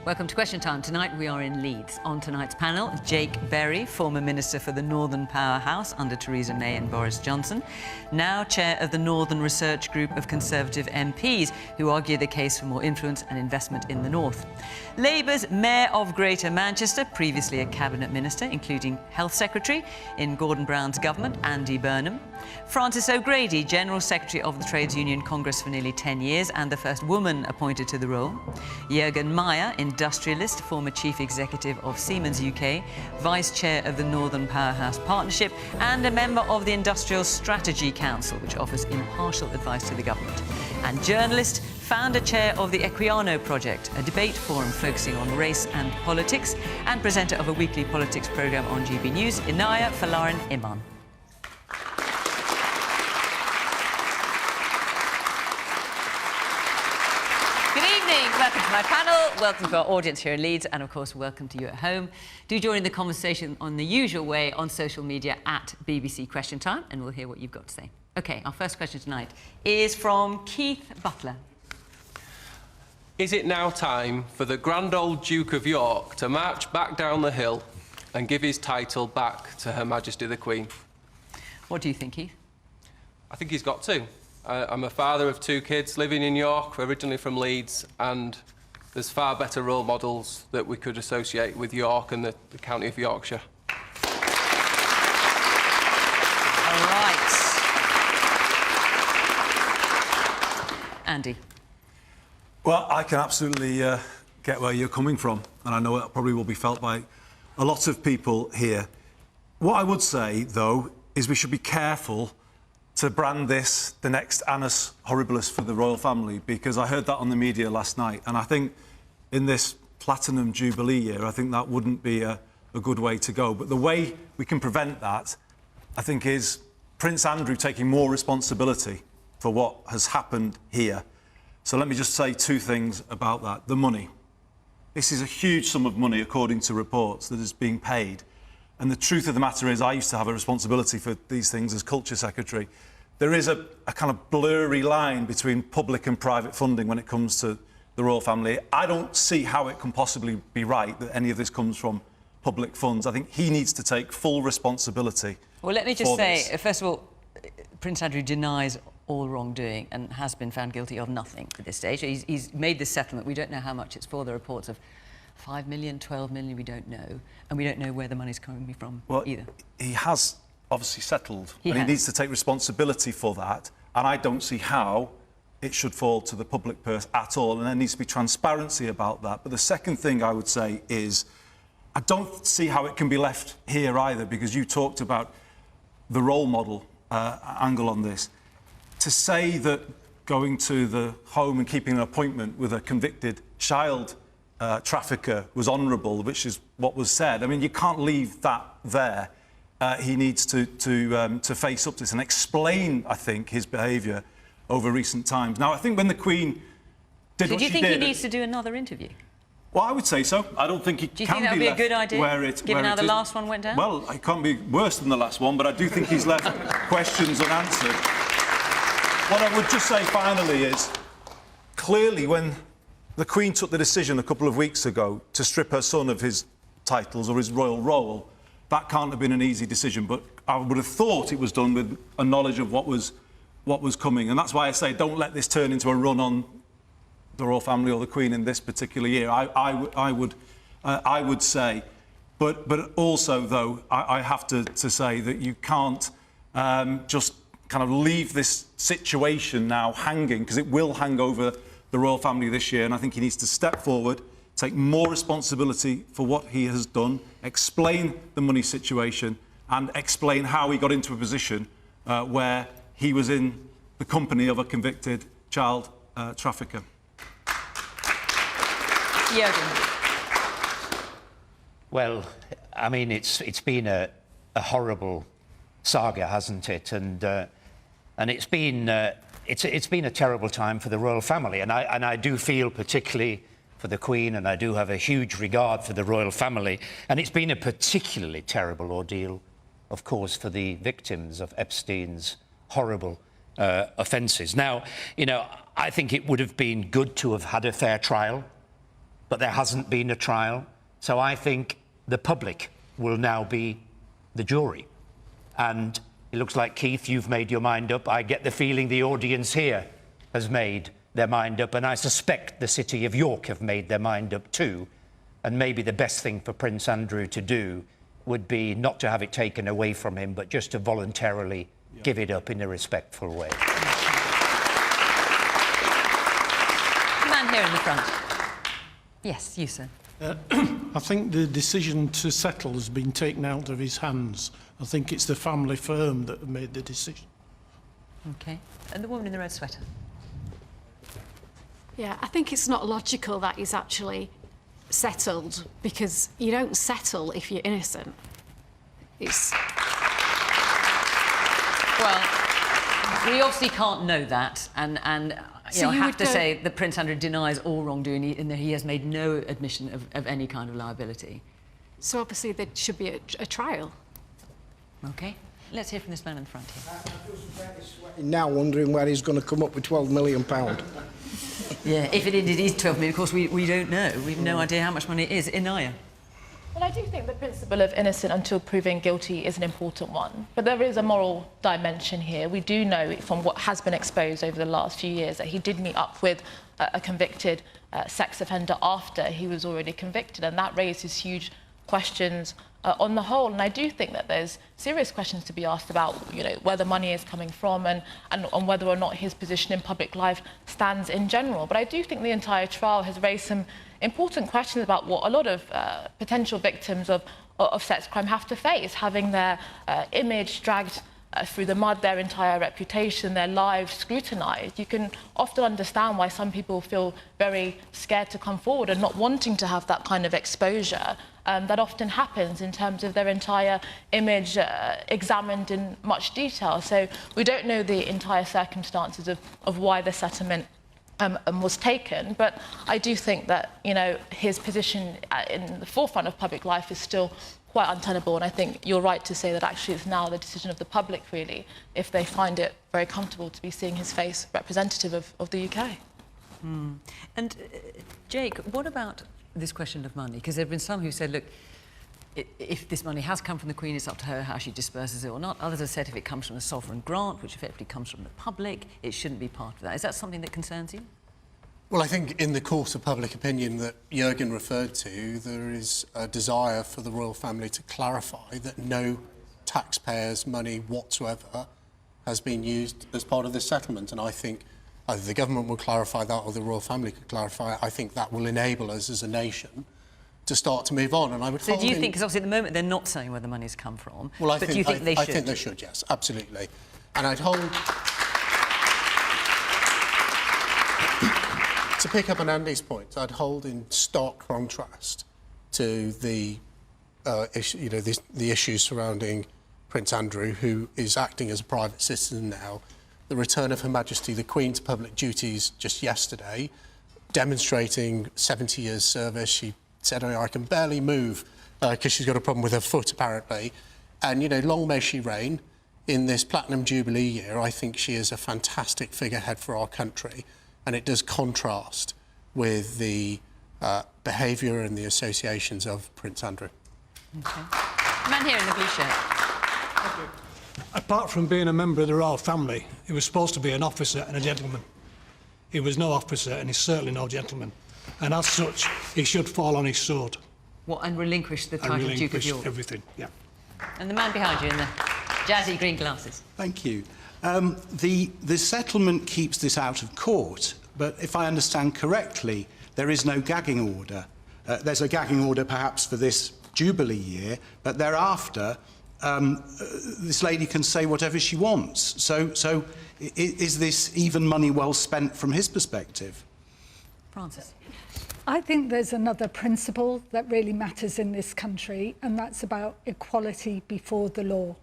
Welcome to Question Time. Tonight we are in Leeds. On tonight's panel, Jake Berry, former Minister for the Northern Powerhouse under Theresa May and Boris Johnson, now chair of the Northern Research Group of Conservative MPs, who argue the case for more influence and investment in the North. Labour's Mayor of Greater Manchester, previously a Cabinet Minister, including Health Secretary in Gordon Brown's government, Andy Burnham. Frances O'Grady, General Secretary of the Trades Union Congress for nearly 10 years and the first woman appointed to the role. Juergen Maier, industrialist, former Chief Executive of Siemens UK, Vice Chair of the Northern Powerhouse Partnership and a member of the Industrial Strategy Council, which offers impartial advice to the government. And journalist, founder chair of the Equiano Project, a debate forum focusing on race and politics, and presenter of a weekly politics programme on GB News, Inaya Folarin Iman. Welcome to my panel, welcome to our audience here in Leeds, and of course welcome to you at home. Do join in the conversation on the usual way on social media at BBC Question Time, and we'll hear what you've got to say. OK, our first question tonight is from Keith Butler. Is it now time for the grand old Duke of York to march back down the hill and give his title back to Her Majesty the Queen? What do you think, Keith? I think he's got to. I'm a father of 2 kids living in York, originally from Leeds, and there's far better role models that we could associate with York and the county of Yorkshire. All right. Andy. Well, I can absolutely get where you're coming from, and I know it probably will be felt by a lot of people here. What I would say, though, is we should be careful to brand this the next annus horribilis for the royal family, because I heard that on the media last night, and I think in this Platinum Jubilee year, I think that wouldn't be a good way to go. But the way we can prevent that, I think, is Prince Andrew taking more responsibility for what has happened here. So let me just say 2 things about that. The money. This is a huge sum of money, according to reports, that is being paid. And the truth of the matter is, I used to have a responsibility for these things as Culture Secretary. There is a kind of blurry line between public and private funding when it comes to the royal family. I don't see how it can possibly be right that any of this comes from public funds. I think he needs to take full responsibility. Well, let me just say, first of all, Prince Andrew denies all wrongdoing and has been found guilty of nothing at this stage. He's made this settlement. We don't know how much it's for. The reports of 5 million, 12 million, we don't know. And we don't know where the money's coming from either. He has obviously settled, and he needs to take responsibility for that. And I don't see how it should fall to the public purse at all. And there needs to be transparency about that. But the second thing I would say is, I don't see how it can be left here either, because you talked about the role model angle on this. To say that going to the home and keeping an appointment with a convicted child trafficker was honourable, which is what was said. I mean, you can't leave that there. He needs to face up to this and explain, I think, his behaviour over recent times. Now, I think when the Queen did what she did... Do you think he needs to do another interview? Well, I would say so. I don't think it can be left. Do you think that would be a good idea, given how the last one went down? Well, it can't be worse than the last one, but I do think he's left questions unanswered. What I would just say finally is, clearly when the Queen took the decision a couple of weeks ago to strip her son of his titles or his royal role, that can't have been an easy decision, but I would have thought it was done with a knowledge of what was coming. And that's why I say don't let this turn into a run on the royal family or the Queen in this particular year. I would say. But also, though, I have to say that you can't just kind of leave this situation now hanging, because it will hang over the royal family this year, and I think he needs to step forward, take more responsibility for what he has done, explain the money situation, and explain how he got into a position where he was in the company of a convicted child trafficker. Juergen. Well, I mean, it's been a horrible saga, hasn't it? And it's been a terrible time for the royal family, and I do feel particularly for the Queen, and I do have a huge regard for the royal family, and it's been a particularly terrible ordeal, of course, for the victims of Epstein's horrible offences. Now, you know, I think it would have been good to have had a fair trial, but there hasn't been a trial. So I think the public will now be the jury. And it looks like, Keith, you've made your mind up. I get the feeling the audience here has made their mind up, and I suspect the City of York have made their mind up too. And maybe the best thing for Prince Andrew to do would be not to have it taken away from him, but just to voluntarily give it up in a respectful way. The man here in the front. Yes, you, sir. I think the decision to settle has been taken out of his hands. I think it's the family firm that have made the decision. OK. And the woman in the red sweater. Yeah, I think it's not logical that he's actually settled, because you don't settle if you're innocent. It's... Well, we obviously can't know that, and you know, I have to say that Prince Andrew denies all wrongdoing, and that he has made no admission of any kind of liability. So obviously there should be a trial. OK. Let's hear from this man in the front here. Now wondering where he's going to come up with £12 million. Yeah, if it indeed is 12 million, of course, we don't know. We've no idea how much money it is. Inaya? Well, I do think the principle of innocent until proven guilty is an important one. But there is a moral dimension here. We do know from what has been exposed over the last few years that he did meet up with a convicted sex offender after he was already convicted, and that raises huge questions on the whole. And I do think that there's serious questions to be asked about, you know, where the money is coming from and whether or not his position in public life stands in general. But I do think the entire trial has raised some important questions about what a lot of potential victims of sex crime have to face, having their image dragged through the mud, their entire reputation, their lives scrutinised. You can often understand why some people feel very scared to come forward and not wanting to have that kind of exposure. That often happens in terms of their entire image examined in much detail. So we don't know the entire circumstances of why the settlement was taken, but I do think that, you know, his position in the forefront of public life is still quite untenable, and I think you're right to say that actually it's now the decision of the public, really, if they find it very comfortable to be seeing his face representative of the UK. Mm. And Jake, what about this question of money? Because there have been some who said, look, if this money has come from the Queen, it's up to her how she disperses it or not. Others have said if it comes from a sovereign grant, which effectively comes from the public, it shouldn't be part of that. Is that something that concerns you? Well, I think in the course of public opinion that Juergen referred to, there is a desire for the royal family to clarify that no taxpayers' money whatsoever has been used as part of this settlement. And I think either the government will clarify that or the royal family could clarify it. I think that will enable us as a nation to start to move on. And I would So do you think, because obviously at the moment they're not saying where the money's come from, well, do you think they should? I think they should, yes, absolutely. And I'd hold... To pick up on Andy's point, I'd hold in stark contrast to the the issues surrounding Prince Andrew, who is acting as a private citizen now, the return of Her Majesty the Queen to public duties just yesterday, demonstrating 70 years service. She said, I can barely move because she's got a problem with her foot, apparently. And, you know, long may she reign. In this Platinum Jubilee year, I think she is a fantastic figurehead for our country. And it does contrast with the behaviour and the associations of Prince Andrew. OK. Man here in the blue shirt. Apart from being a member of the royal family, he was supposed to be an officer and a gentleman. He was no officer and he's certainly no gentleman. And as such, he should fall on his sword. What, and relinquish the title of Duke of York? Everything, yeah. And the man behind you in the jazzy green glasses. Thank you. The settlement keeps this out of court, but if I understand correctly, there is no gagging order. There's a gagging order perhaps for this Jubilee year, but thereafter, this lady can say whatever she wants. So is this even money well spent from his perspective? Francis. I think there's another principle that really matters in this country, and that's about equality before the law.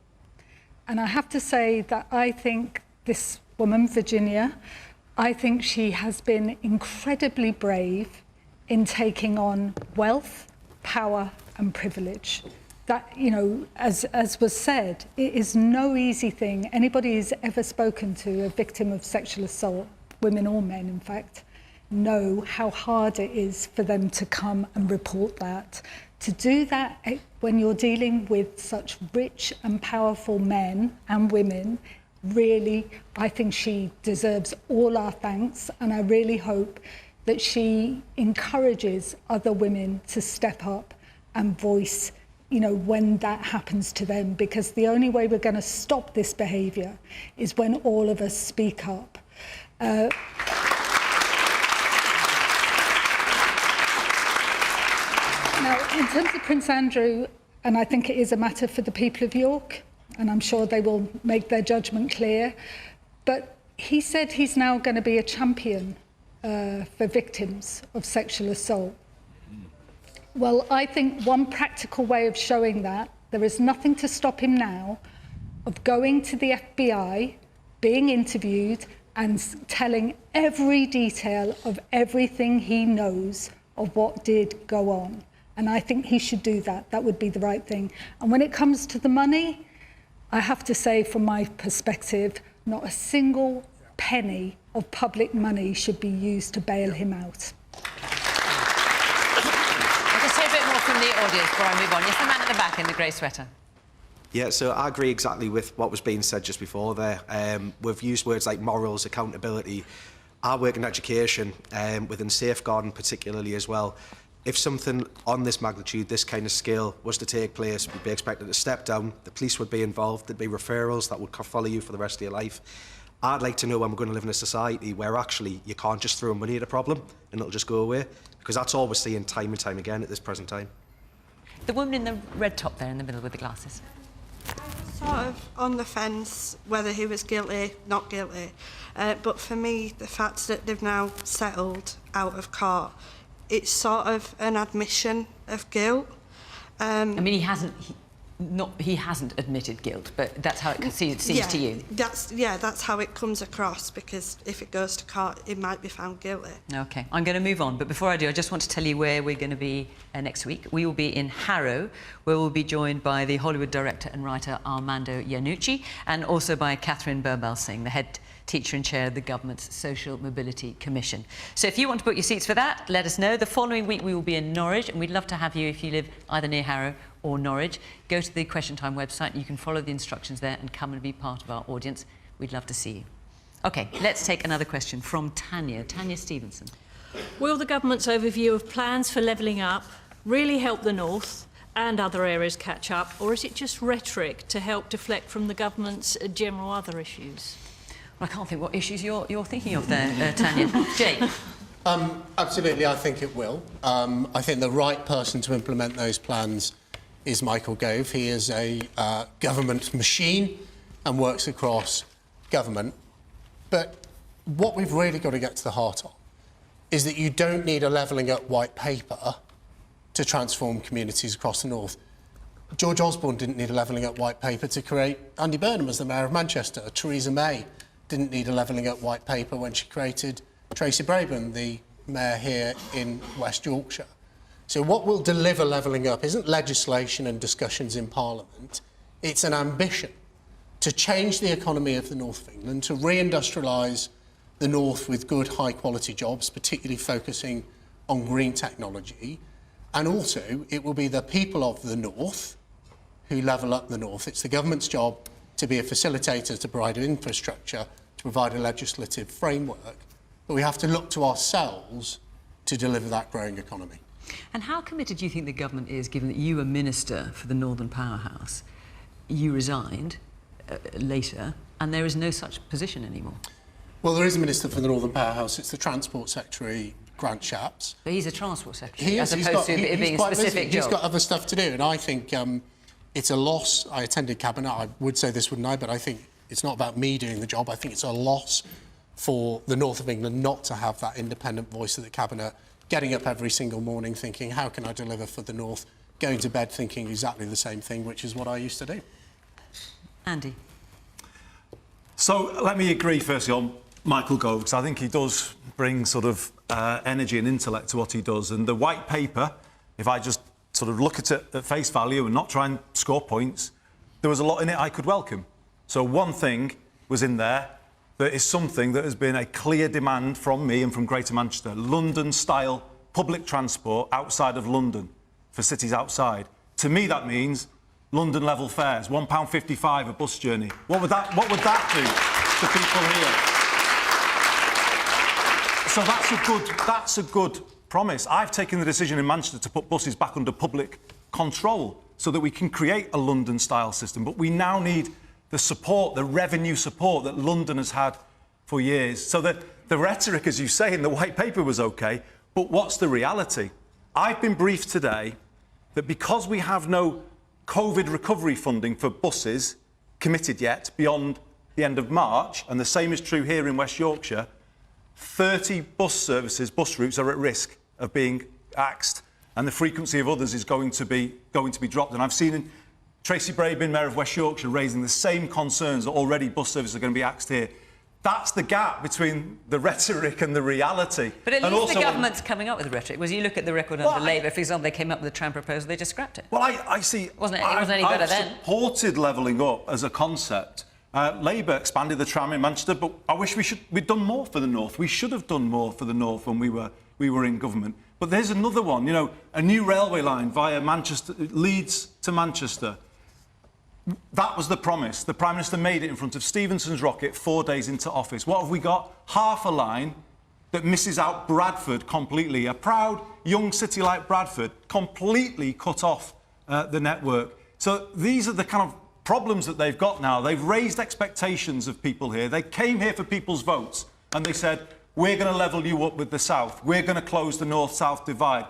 And I have to say that I think this woman, Virginia, I think she has been incredibly brave in taking on wealth, power and privilege. That, you know, as was said, it is no easy thing. Anybody who's ever spoken to a victim of sexual assault, women or men in fact, know how hard it is for them to come and report that. To do that when you're dealing with such rich and powerful men and women, really, I think she deserves all our thanks, and I really hope that she encourages other women to step up and voice, you know, when that happens to them, because the only way we're going to stop this behaviour is when all of us speak up. Now, in terms of Prince Andrew, and I think it is a matter for the people of York, and I'm sure they will make their judgment clear, but he said he's now going to be a champion for victims of sexual assault. Well, I think one practical way of showing that, there is nothing to stop him now of going to the FBI, being interviewed and telling every detail of everything he knows of what did go on. And I think he should do that. That would be the right thing. And when it comes to the money, I have to say, from my perspective, not a single penny of public money should be used to bail him out. From the audience before I move on. Yes, the man at the back in the grey sweater. Yeah, so I agree exactly with what was being said just before there. We've used words like morals, accountability. I work in education, within safeguarding particularly as well. If something on this magnitude, this kind of scale was to take place, we'd be expected to step down, the police would be involved, there'd be referrals that would follow you for the rest of your life. I'd like to know when we're going to live in a society where actually you can't just throw money at a problem and it'll just go away, because that's all we're seeing time and time again at this present time. The woman in the red top there in the middle with the glasses. Sort of on the fence whether he was guilty, not guilty. But for me, the fact that they've now settled out of court, it's sort of an admission of guilt. I mean, he hasn't admitted guilt, but that's how it seems to you. That's how it comes across, because if it goes to court, it might be found guilty. OK, I'm going to move on, but before I do, I just want to tell you where we're going to be next week. We will be in Harrow, where we'll be joined by the Hollywood director and writer Armando Iannucci, and also by Catherine Birbal-Singh, the head teacher and chair of the government's Social Mobility Commission. So if you want to book your seats for that, let us know. The following week we will be in Norwich, and we'd love to have you if you live either near Harrow or Norwich. Go to the Question Time website, you can follow the instructions there and come and be part of our audience. We'd love to see you. OK, let's take another question from Tanya Stevenson. Will the government's overview of plans for levelling up really help the North and other areas catch up, or is it just rhetoric to help deflect from the government's general other issues? Well, I can't think what issues you're thinking of there, Tanya. Jake? Absolutely, I think it will. I think the right person to implement those plans is Michael Gove. He is a government machine and works across government. But what we've really got to get to the heart of is that you don't need a levelling up white paper to transform communities across the North. George Osborne didn't need a levelling up white paper to create Andy Burnham as the Mayor of Manchester. Theresa May didn't need a levelling up white paper when she created Tracy Brabham, the Mayor here in West Yorkshire. So what will deliver levelling up isn't legislation and discussions in Parliament, it's an ambition to change the economy of the North of England, to re-industrialise the North with good, high-quality jobs, particularly focusing on green technology. And also, it will be the people of the North who level up the North. It's the government's job to be a facilitator, to provide an infrastructure, to provide a legislative framework. But we have to look to ourselves to deliver that growing economy. And how committed do you think the government is, given that you were Minister for the Northern Powerhouse? You resigned later, and there is no such position anymore. Well, there is a Minister for the Northern Powerhouse. It's the Transport Secretary, Grant Shapps. But he's a Transport Secretary, He is. as opposed to it being a specific job. He's got other stuff to do, and I think it's a loss. I attended Cabinet. I would say this, wouldn't I? But I think it's not about me doing the job. I think it's a loss for the North of England not to have that independent voice of the Cabinet, getting up every single morning thinking, how can I deliver for the North? Going to bed thinking exactly the same thing, which is what I used to do. Andy? So let me agree firstly on Michael Gove, because I think he does bring sort of energy and intellect to what he does. And the white paper, if I just sort of look at it at face value and not try and score points, there was a lot in it I could welcome. So one thing was in there there is something that has been a clear demand from me and from Greater Manchester. London-style public transport outside of London for cities outside. To me, that means London-level fares, £1.55 a bus journey. What would that do to people here? So that's a good promise. I've taken the decision in Manchester to put buses back under public control so that we can create a London-style system. But we now need the support, the revenue support that London has had for years. So the rhetoric, as you say, in the white paper was OK, but what's the reality? I've been briefed today that because we have no COVID recovery funding for buses committed yet beyond the end of March, and the same is true here in West Yorkshire, 30 bus routes are at risk of being axed, and the frequency of others is going to be dropped. And I've seen Tracy Brabin, Mayor of West Yorkshire, raising the same concerns that already bus services are going to be axed here. That's the gap between the rhetoric and the reality. But at least the government's coming up with the rhetoric. You look at the record under Labour, for example, they came up with a tram proposal, they just scrapped it. Well, I see... It wasn't any better then. I've supported levelling up as a concept. Labour expanded the tram in Manchester, but I wish we'd done more for the North. We should have done more for the North when we were in government. But there's another one, you know, a new railway line via Manchester, Leeds to Manchester. That was the promise. The Prime Minister made it in front of Stephenson's rocket 4 days into office. What have we got? Half a line that misses out Bradford completely. A proud young city like Bradford completely cut off the network. So these are the kind of problems that they've got now. They've raised expectations of people here. They came here for people's votes and they said, we're going to level you up with the South. We're going to close the North-South divide.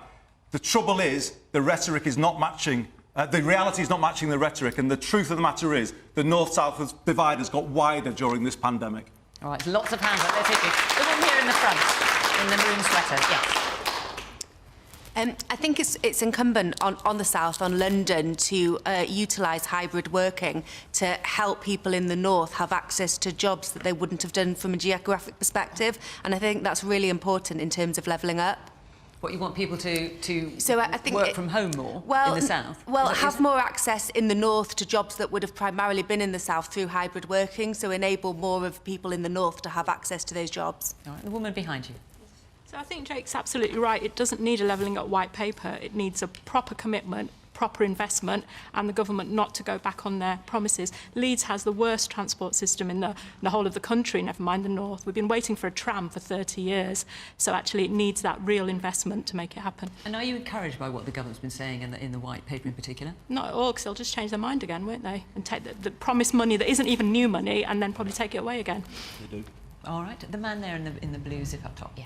The trouble is, the rhetoric is not matching, the reality is not matching the rhetoric, and the truth of the matter is the North-South divide has got wider during this pandemic. All right, lots of hands up. Let's hit you. The one here in the front, in the maroon sweater, yes. I think it's incumbent on the South, on London, to utilise hybrid working to help people in the North have access to jobs that they wouldn't have done from a geographic perspective. And I think that's really important in terms of levelling up. What, you want people to I think work from home more in the South? Well, have more access in the North to jobs that would have primarily been in the South through hybrid working, so enable more of people in the North to have access to those jobs. All right, the woman behind you. So I think Jake's absolutely right. It doesn't need a levelling up white paper. It needs a proper commitment, proper investment, and the government not to go back on their promises. Leeds has the worst transport system in the whole of the country, never mind the North. We've been waiting for a tram for 30 years. So actually it needs that real investment to make it happen. And are you encouraged by what the government's been saying in the white paper in particular? Not at all, because they'll just change their mind again, won't they? And take the promised money that isn't even new money and then probably take it away again. They do. All right, the man there in the blue zip up top, yeah.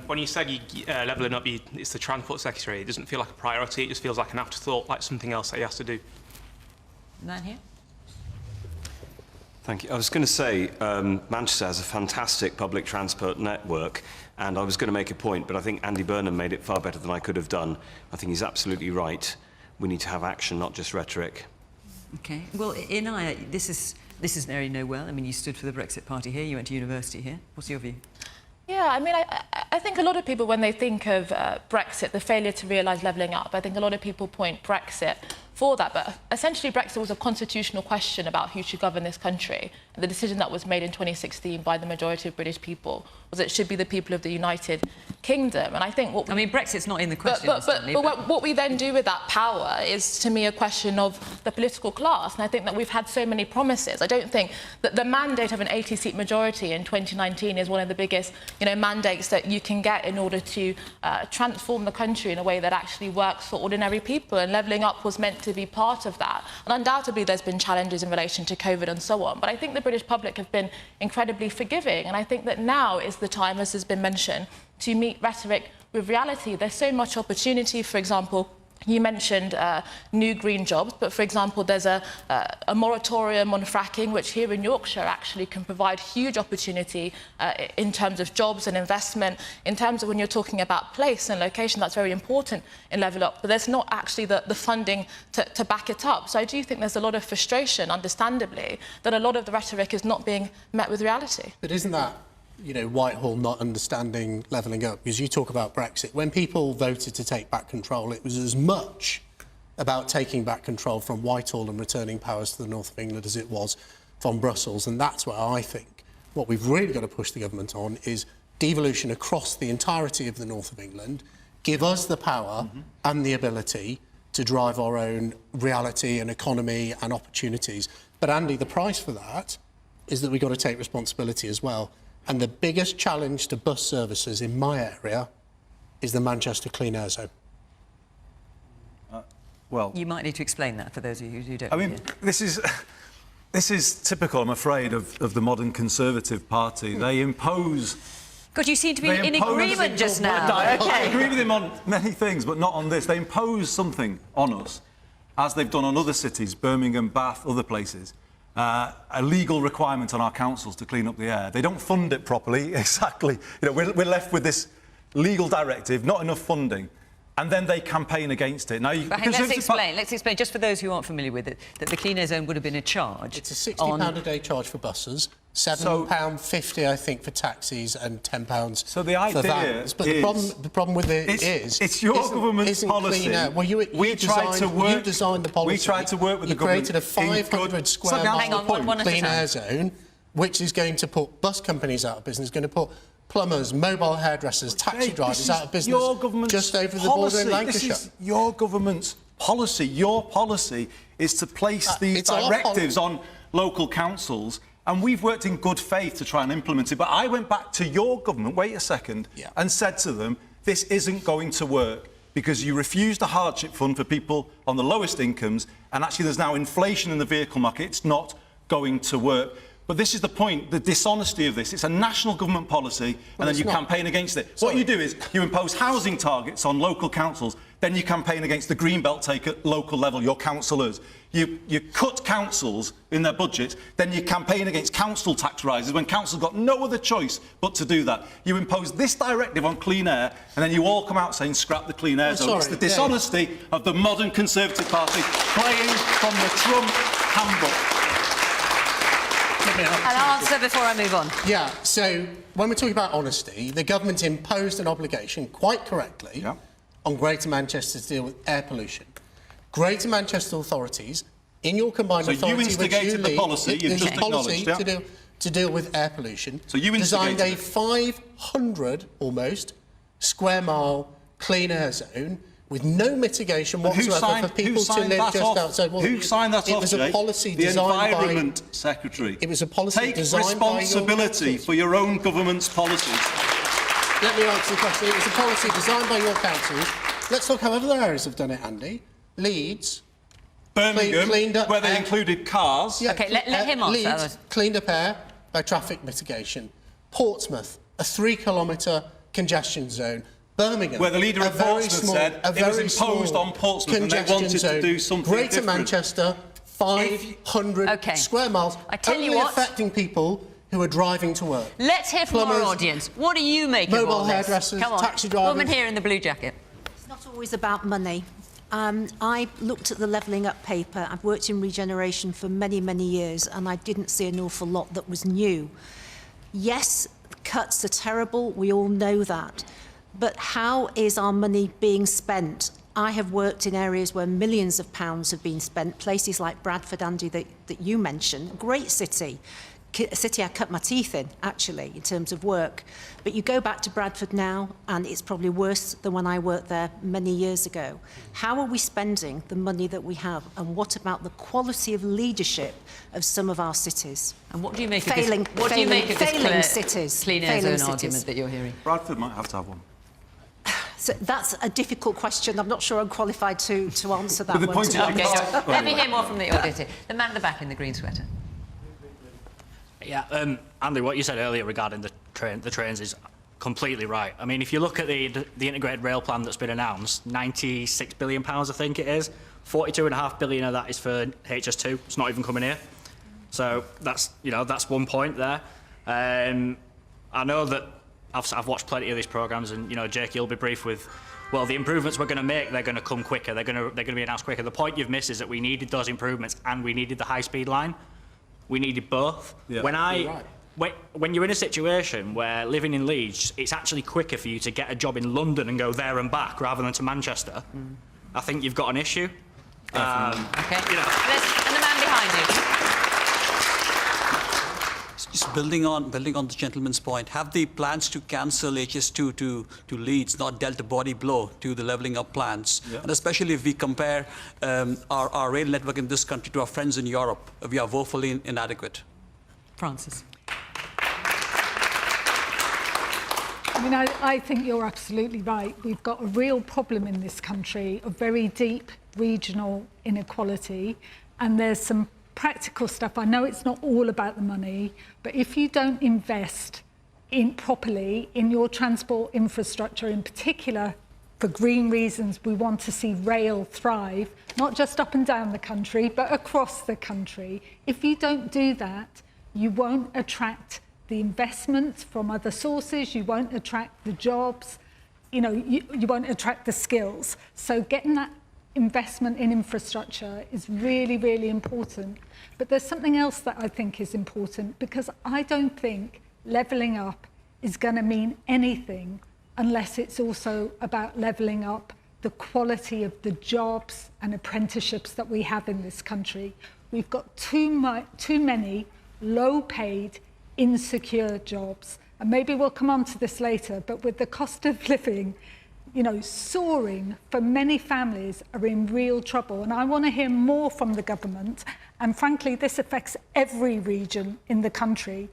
When you said levelling up, it's the Transport Secretary. It doesn't feel like a priority. It just feels like an afterthought, like something else that he has to do. The man here. Thank you. I was going to say Manchester has a fantastic public transport network, and I was going to make a point, but I think Andy Burnham made it far better than I could have done. I think he's absolutely right. We need to have action, not just rhetoric. OK. Well, Inaya, this is an area you know well. I mean, you stood for the Brexit Party here. You went to university here. What's your view? Yeah, I mean, I think a lot of people, when they think of Brexit, the failure to realise levelling up, I think a lot of people point Brexit for that. But essentially, Brexit was a constitutional question about who should govern this country. And the decision that was made in 2016 by the majority of British people was it should be the people of the United Kingdom. And I think what... I mean, Brexit's not in the question, but what we then do with that power is, to me, a question of the political class. And I think that we've had so many promises. I don't think that the mandate of an 80-seat majority in 2019 is one of the biggest, mandates that you can get in order to transform the country in a way that actually works for ordinary people. And levelling up was meant to be part of that. And undoubtedly, there's been challenges in relation to COVID and so on. But I think the British public have been incredibly forgiving. And I think that now is the time, as has been mentioned, to meet rhetoric with reality. There's so much opportunity. For example, you mentioned new green jobs, but for example, there's a moratorium on fracking, which here in Yorkshire actually can provide huge opportunity in terms of jobs and investment. In terms of when you're talking about place and location, that's very important in Level Up, but there's not actually the funding to back it up. So I do think there's a lot of frustration, understandably, that a lot of the rhetoric is not being met with reality. But isn't that, Whitehall not understanding levelling up? Because you talk about Brexit. When people voted to take back control, it was as much about taking back control from Whitehall and returning powers to the north of England as it was from Brussels. And that's where I think what we've really got to push the government on is devolution across the entirety of the north of England, give us the power and the ability to drive our own reality and economy and opportunities. But Andy, the price for that is that we've got to take responsibility as well. And the biggest challenge to bus services in my area is the Manchester Clean Air Zone. Well, you might need to explain that for those of you who don't. I mean, this is typical, I'm afraid, of the modern Conservative Party. They impose. God, you seem to be in agreement just now. I Okay. agree with him on many things, but not on this. They impose something on us, as they've done on other cities, Birmingham, Bath, other places, a legal requirement on our councils to clean up the air. They don't fund it properly, exactly. You know, we're left with this legal directive, not enough funding, and then they campaign against it. Now, Let's explain, just for those who aren't familiar with it, that the Clean Air Zone would have been a charge. It's a £60 a day charge for buses, £7.50, I think, for taxis, and £10 so the for idea vans. But is, the problem with it is... It's your government's policy. Well, you designed the policy. We tried to work with the government. You created a 500 square mile clean air zone, which is going to put bus companies out of business, going to put plumbers, mobile hairdressers, taxi drivers out of business just over the border in Lancashire. This is your government's policy. Your policy is to place these directives on local councils, and we've worked in good faith to try and implement it. But I went back to your government, wait a second, and said to them, this isn't going to work because you refused a hardship fund for people on the lowest incomes, and actually there's now inflation in the vehicle market. It's not going to work. But this is the point, the dishonesty of this. It's a national government policy, and then you campaign against it. What you do is you impose housing targets on local councils, then you campaign against the green belt take at local level, your councillors. You cut councils in their budget, then you campaign against council tax rises when councils got no other choice but to do that. You impose this directive on clean air, and then you all come out saying scrap the Clean Air Zone. It's the dishonesty of the modern Conservative Party playing from the Trump handbook. An answer before I move on. Yeah, so when we're talking about honesty, the government imposed an obligation, quite correctly, on Greater Manchester to deal with air pollution. Greater Manchester authorities, in your combined authority, you instigated the policy, you've just acknowledged, to deal with air pollution. So you designed a 500 almost square mile clean air zone with no mitigation whatsoever for people to live just outside. Well, who signed that off? It was a policy designed by... The Environment Secretary. It was a policy designed by... Take responsibility for your own government's policies. Let me answer the question. It was a policy designed by your councils. Let's look how other areas have done it, Andy. Leeds... Birmingham, cleaned up where they included cars. Yeah, OK, let him answer. Leeds cleaned up air by traffic mitigation. Portsmouth, a 3-kilometre congestion zone. Birmingham, where the leader of Portsmouth said it was imposed on Portsmouth and they wanted to do something Greater different. Manchester, 500 square miles, I tell only you what, affecting people who are driving to work. Let's hear from our audience. What do you make of all this? Mobile hairdressers, Come on. taxi drivers. Woman here in the blue jacket. It's not always about money. I looked at the Levelling Up paper. I've worked in regeneration for many, many years, and I didn't see an awful lot that was new. Yes, cuts are terrible. We all know that. But how is our money being spent? I have worked in areas where millions of pounds have been spent, places like Bradford, Andy, that you mentioned. Great city. A city I cut my teeth in, actually, in terms of work. But you go back to Bradford now, and it's probably worse than when I worked there many years ago. How are we spending the money that we have? And what about the quality of leadership of some of our cities? And what do you make of this? What do you make of this cities? Clean Air Zone argument that you're hearing? Bradford might have to have one. So that's a difficult question. I'm not sure I'm qualified to answer that one. Let me hear more from the audience here. The man at the back in the green sweater. Yeah, Andy, what you said earlier regarding the trains is completely right. I mean, if you look at the integrated rail plan that's been announced, £96 billion, I think it is, 42.5 billion of that is for HS2. It's not even coming here. So that's one point there. I know that I've watched plenty of these programmes, and Jake, you'll be brief with, well, the improvements we're going to make, they're going to come quicker. They're going to be announced quicker. The point you've missed is that we needed those improvements and we needed the high-speed line. We needed both. Yeah. When you're in a situation where living in Leeds, it's actually quicker for you to get a job in London and go there and back rather than to Manchester, I think you've got an issue. OK. And the man behind you. just building on the gentleman's point, have the plans to cancel HS2 to Leeds not dealt a body blow to the levelling up plans? Yeah. And especially if we compare our rail network in this country to our friends in Europe, we are woefully inadequate. Francis. I mean, I think you're absolutely right. We've got a real problem in this country of very deep regional inequality, and there's some practical stuff. I know it's not all about the money, but if you don't invest properly in your transport infrastructure, in particular for green reasons, we want to see rail thrive, not just up and down the country, but across the country. If you don't do that, you won't attract the investment from other sources, you won't attract the jobs, you won't attract the skills. So getting that investment in infrastructure is really, really important. But there's something else that I think is important, because I don't think levelling up is going to mean anything unless it's also about levelling up the quality of the jobs and apprenticeships that we have in this country. We've got too many low-paid, insecure jobs. And maybe we'll come on to this later, but with the cost of living, soaring, for many families are in real trouble. And I want to hear more from the government. And frankly, this affects every region in the country.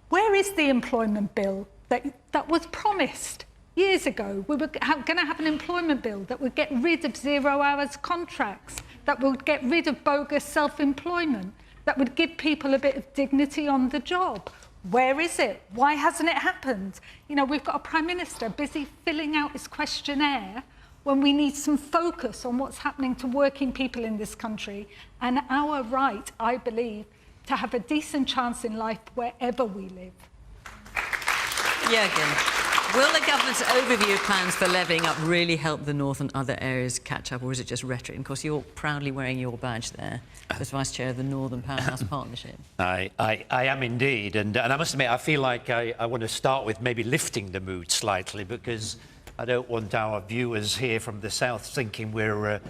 Where is the employment bill that was promised years ago? We were going to have an employment bill that would get rid of 0 hours contracts, that would get rid of bogus self-employment, that would give people a bit of dignity on the job. Where is it? Why hasn't it happened? We've got a Prime Minister busy filling out his questionnaire when we need some focus on what's happening to working people in this country and our right, I believe, to have a decent chance in life wherever we live. Juergen, will the government's overview of plans for levelling up really help the North and other areas catch up, or is it just rhetoric? And of course, you're proudly wearing your badge there as Vice Chair of the Northern Powerhouse Partnership. I am indeed, and I must admit, I feel like I want to start with maybe lifting the mood slightly, because I don't want our viewers here from the south thinking we're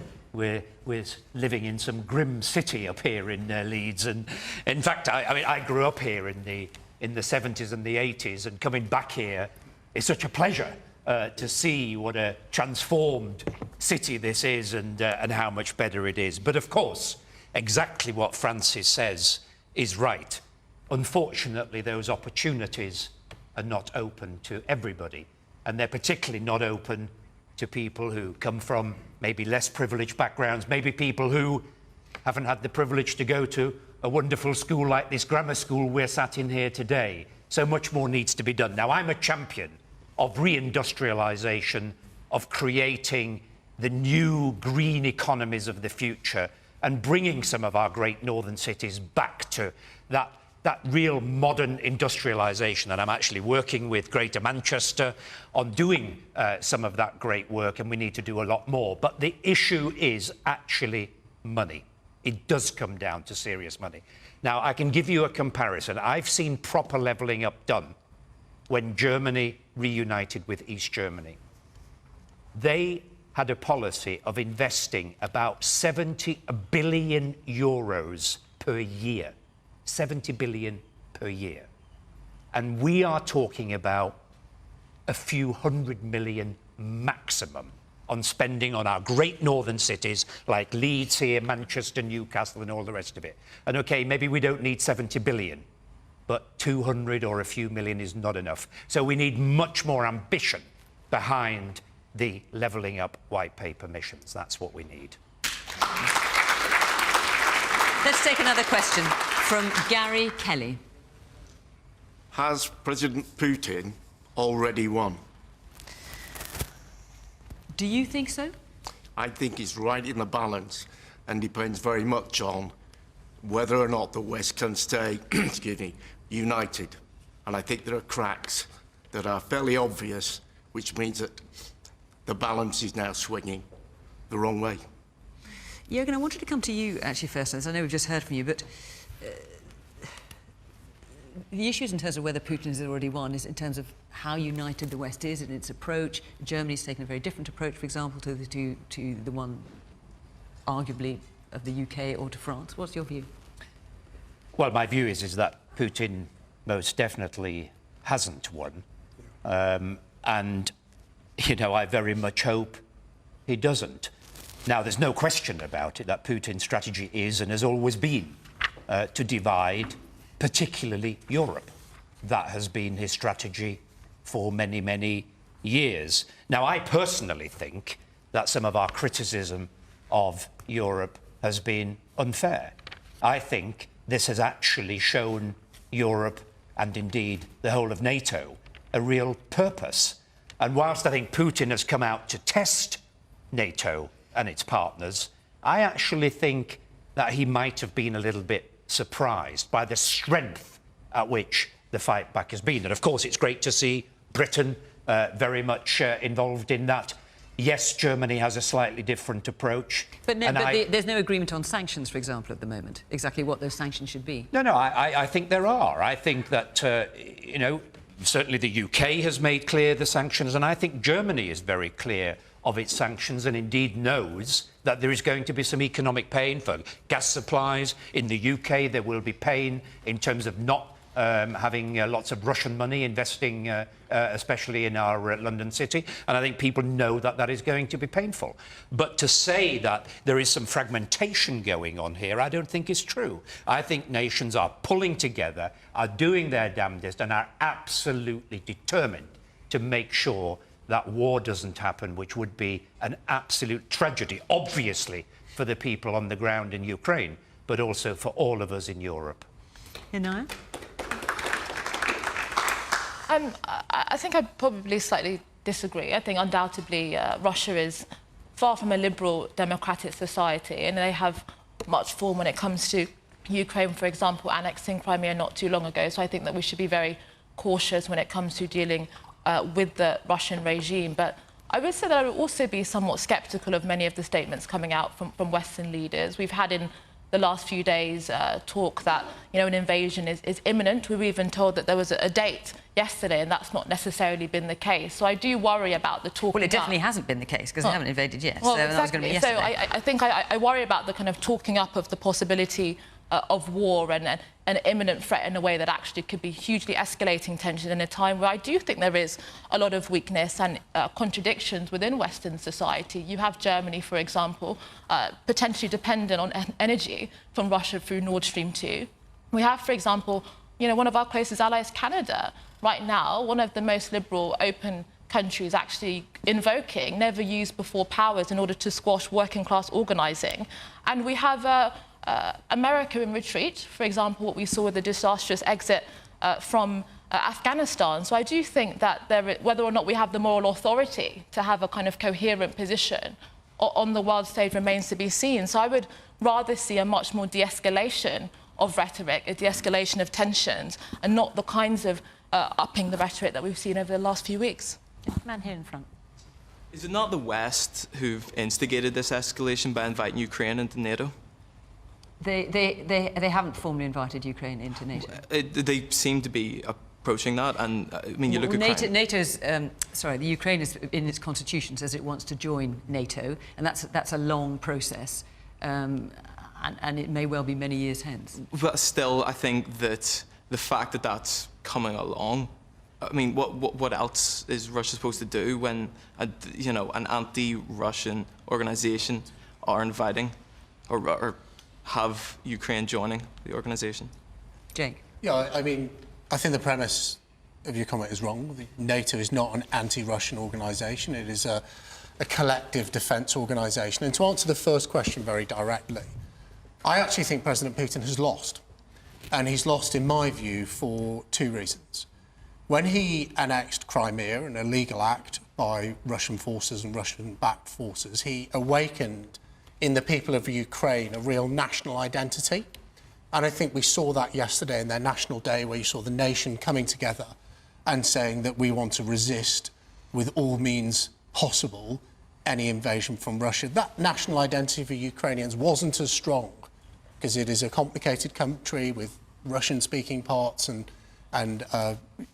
living in some grim city up here in Leeds. And in fact, I grew up here in the 70s and the 80s, and coming back here, it's such a pleasure to see what a transformed city this is and how much better it is. But of course, exactly what Francis says is right. Unfortunately, those opportunities are not open to everybody, and they're particularly not open to people who come from maybe less privileged backgrounds, maybe people who haven't had the privilege to go to a wonderful school like this grammar school we're sat in here today. So much more needs to be done. Now, I'm a champion of reindustrialisation, of creating the new green economies of the future and bringing some of our great northern cities back to that real modern industrialisation. And I'm actually working with Greater Manchester on doing some of that great work, and we need to do a lot more. But the issue is actually money. It does come down to serious money. Now, I can give you a comparison. I've seen proper levelling up done when Germany reunited with East Germany. They had a policy of investing about 70 billion euros per year. 70 billion per year. And we are talking about a few hundred million maximum on spending on our great northern cities like Leeds here, Manchester, Newcastle, and all the rest of it. And okay, maybe we don't need 70 billion, but 200 or a few million is not enough. So we need much more ambition behind the levelling up white paper missions. That's what we need. Let's take another question from Gary Kelly. Has President Putin already won? Do you think so? I think he's right in the balance, and depends very much on whether or not the West can stay excuse me, united. And I think there are cracks that are fairly obvious, which means that the balance is now swinging the wrong way. Juergen, I wanted to come to you actually first, as I know we've just heard from you, but the issues in terms of whether Putin has already won is in terms of how united the West is in its approach. Germany's taken a very different approach, for example, to the one arguably of the UK or to France. What's your view? Well, my view is that Putin most definitely hasn't won. And, you know, I very much hope he doesn't. Now, there's no question about it that Putin's strategy is and has always been to divide, particularly Europe. That has been his strategy for many, many years. Now, I personally think that some of our criticism of Europe has been unfair. I think this has actually shown Europe, and indeed the whole of NATO, a real purpose. And whilst I think Putin has come out to test NATO and its partners, I actually think that he might have been a little bit surprised by the strength at which the fight back has been. And of course, it's great to see Britain very much involved in that. Yes, Germany has a slightly different approach. But there's no agreement on sanctions, for example, at the moment. Exactly what those sanctions should be. No, I think there are. I think that, you know, certainly the UK has made clear the sanctions, and I think Germany is very clear of its sanctions and indeed knows that there is going to be some economic pain for gas supplies. In the UK, there will be pain in terms of not having lots of Russian money investing, especially in our London city. And I think people know that that is going to be painful. But to say that there is some fragmentation going on here, I don't think is true. I think nations are pulling together, are doing their damnedest, and are absolutely determined to make sure that war doesn't happen, which would be an absolute tragedy, obviously, for the people on the ground in Ukraine, but also for all of us in Europe. Inaya? I think I'd probably slightly disagree. I think undoubtedly Russia is far from a liberal democratic society, and they have much form when it comes to Ukraine, for example, annexing Crimea not too long ago. So I think that we should be very cautious when it comes to dealing with the Russian regime. But I would say that I would also be somewhat sceptical of many of the statements coming out from Western leaders. We've had in the last few days talk that, you know, an invasion is imminent. We were even told that there was a date yesterday, and that's not necessarily been the case. So I do worry about the talk. Well, it definitely hasn't been the case, because they haven't invaded yet. Well, so exactly. that was going to be yesterday. So I think I worry about the kind of talking up of the possibility of war and an imminent threat in a way that actually could be hugely escalating tension in a time where I do think there is a lot of weakness and contradictions within Western society. You have Germany, for example, potentially dependent on energy from Russia through Nord Stream 2. We have, for example, you know, one of our closest allies, Canada, right now, one of the most liberal, open countries actually invoking never-used-before powers in order to squash working-class organising. And we have America in retreat, for example, what we saw with the disastrous exit from Afghanistan. So I do think that whether or not we have the moral authority to have a kind of coherent position on the world stage remains to be seen. So I would rather see a much more de-escalation of rhetoric, a de-escalation of tensions, and not the kinds of upping the rhetoric that we've seen over the last few weeks. Man here in front. Is it not the West who've instigated this escalation by inviting Ukraine into NATO? They haven't formally invited Ukraine into NATO. They seem to be approaching that, and I mean, you look at NATO's sorry, the Ukraine is in its constitution says it wants to join NATO, and that's a long process, and it may well be many years hence. But still, I think that the fact that that's coming along, I mean, what else is Russia supposed to do when you know, an anti-Russian organisation are inviting or have Ukraine joining the organisation? Jake? Yeah, I mean, I think the premise of your comment is wrong. NATO is not an anti-Russian organisation. It is a collective defence organisation. And to answer the first question very directly, I actually think President Putin has lost. And he's lost, in my view, for two reasons. When he annexed Crimea, an illegal act by Russian forces and Russian-backed forces, he awakened in the people of Ukraine a real national identity. And I think we saw that yesterday in their National Day, where you saw the nation coming together and saying that we want to resist with all means possible any invasion from Russia. That national identity for Ukrainians wasn't as strong because it is a complicated country with Russian-speaking parts and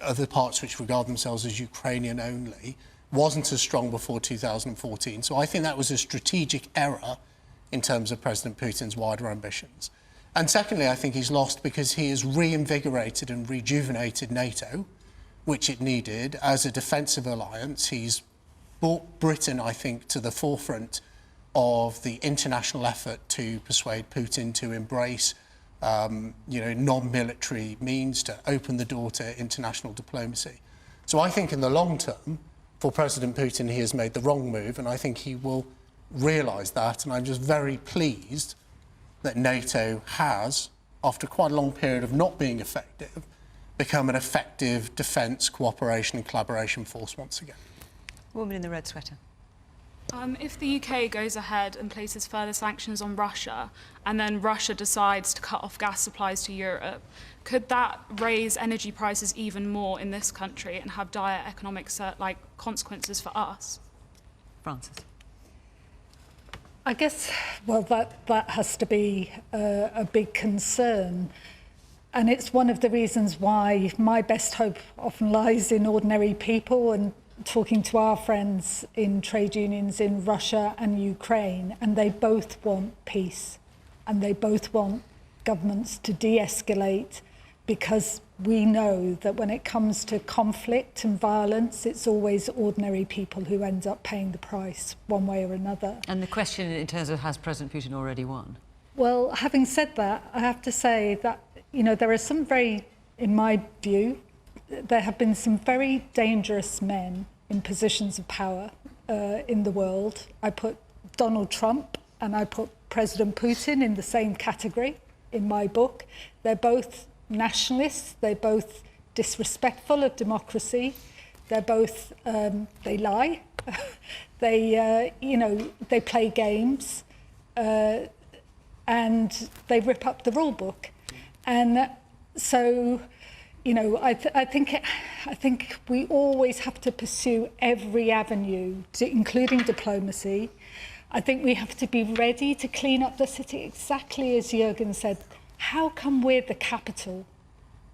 other parts which regard themselves as Ukrainian only, wasn't as strong before 2014. So I think that was a strategic error in terms of President Putin's wider ambitions. And secondly, I think he's lost because he has reinvigorated and rejuvenated NATO, which it needed as a defensive alliance. He's brought Britain, I think, to the forefront of the international effort to persuade Putin to embrace non-military means to open the door to international diplomacy. So I think in the long term, for President Putin, he has made the wrong move, and I think he will realise that. And I'm just very pleased that NATO has, after quite a long period of not being effective, become an effective defence, cooperation and collaboration force once again. Woman in the red sweater. If the UK goes ahead and places further sanctions on Russia, and then Russia decides to cut off gas supplies to Europe, could that raise energy prices even more in this country and have dire economic consequences for us? Francis. I guess, well, that has to be a big concern. And it's one of the reasons why my best hope often lies in ordinary people and talking to our friends in trade unions in Russia and Ukraine, and they both want peace and they both want governments to de-escalate, because we know that when it comes to conflict and violence, it's always ordinary people who end up paying the price one way or another. And the question in terms of, has President Putin already won? Well, having said that, I have to say that, there are some very, in my view, there have been some very dangerous men in positions of power in the world. I put Donald Trump and I put President Putin in the same category in my book. They're both nationalists, they're both disrespectful of democracy, they're both, they lie, they play games, and they rip up the rule book. And so, I think we always have to pursue every avenue, including diplomacy. I think we have to be ready to clean up the city, exactly as Juergen said. How come we're the capital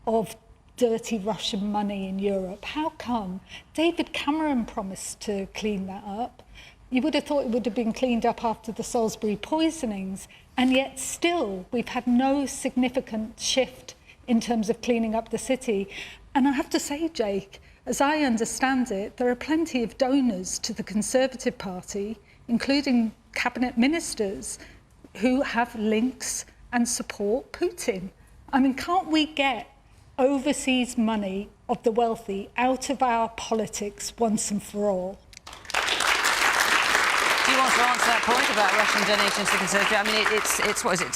of dirty Russian money in Europe? How come? David Cameron promised to clean that up. You would have thought it would have been cleaned up after the Salisbury poisonings, and yet still we've had no significant shift in terms of cleaning up the city. And I have to say, Jake, as I understand it, there are plenty of donors to the Conservative Party, including cabinet ministers, who have links and support Putin. I mean, can't we get overseas money of the wealthy out of our politics once and for all? Do you want to answer that point about Russian donations to the Conservative? I mean, it's what is it,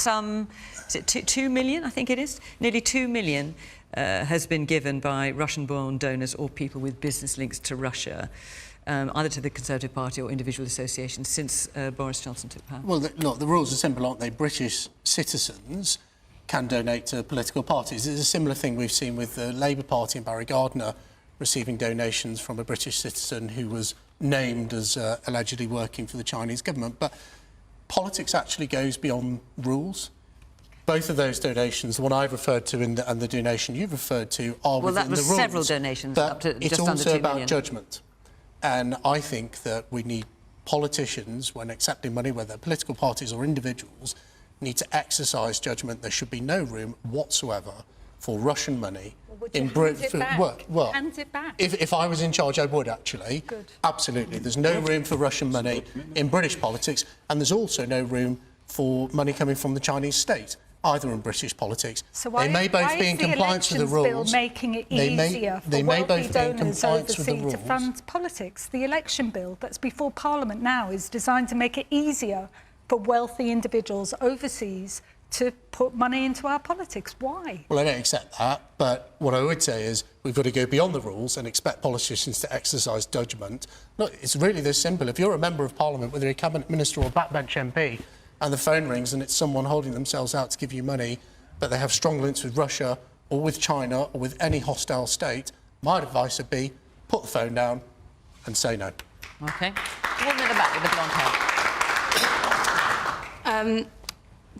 is it 2 million, I think it is? Nearly 2 million has been given by Russian-born donors or people with business links to Russia, either to the Conservative Party or individual associations, since Boris Johnson took power. Well, look, the rules are simple, aren't they? British citizens can donate to political parties. It's a similar thing we've seen with the Labour Party and Barry Gardiner receiving donations from a British citizen who was named as allegedly working for the Chinese government. But politics actually goes beyond rules. Both of those donations, the one I've referred to and the donation you've referred to, are within the rules. Well, that was several donations, up to just under 2 million. It's also about judgment. And I think that we need politicians, when accepting money, whether political parties or individuals, need to exercise judgment. There should be no room whatsoever for Russian money in Britain. Well, hand it back. If I was in charge, I would actually. Good. Absolutely. There's no room for Russian money in British politics, and there's also no room for money coming from the Chinese state, either in British politics. So why, they may both be in compliance with the rules. Bill making it easier for wealthy donors overseas to rules. fund politics? The election bill that's before Parliament now is designed to make it easier for wealthy individuals overseas to put money into our politics. Why? Well, I don't accept that, but what I would say is we've got to go beyond the rules and expect politicians to exercise judgment. Look, it's really this simple. If you're a member of Parliament, whether you're a cabinet minister or a backbench MP, and the phone rings and it's someone holding themselves out to give you money, but they have strong links with Russia or with China or with any hostile state, my advice would be put the phone down and say no. OK. Woman at the back with the blonde hair.